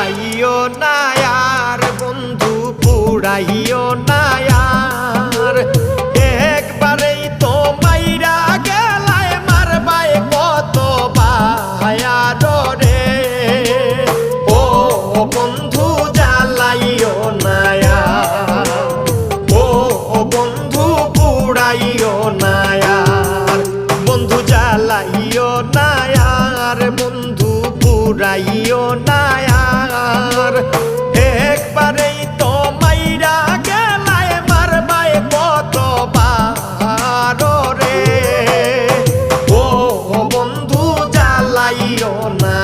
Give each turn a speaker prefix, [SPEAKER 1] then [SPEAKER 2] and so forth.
[SPEAKER 1] জ্বালাইও না আর বন্ধু পুড়াইও না আর একবারেই তো মাইরা গেলায় মারবাই কত বায়া রে ও বন্ধু জ্বালাইও না ও বন্ধু পুড়াইও না আর বন্ধু জ্বালাইও না আর বন্ধু পুড়াইও না আর একবারেই তো মাইরা গেলায় মারবাই কত রে ও বন্ধু জ্বালাইও না।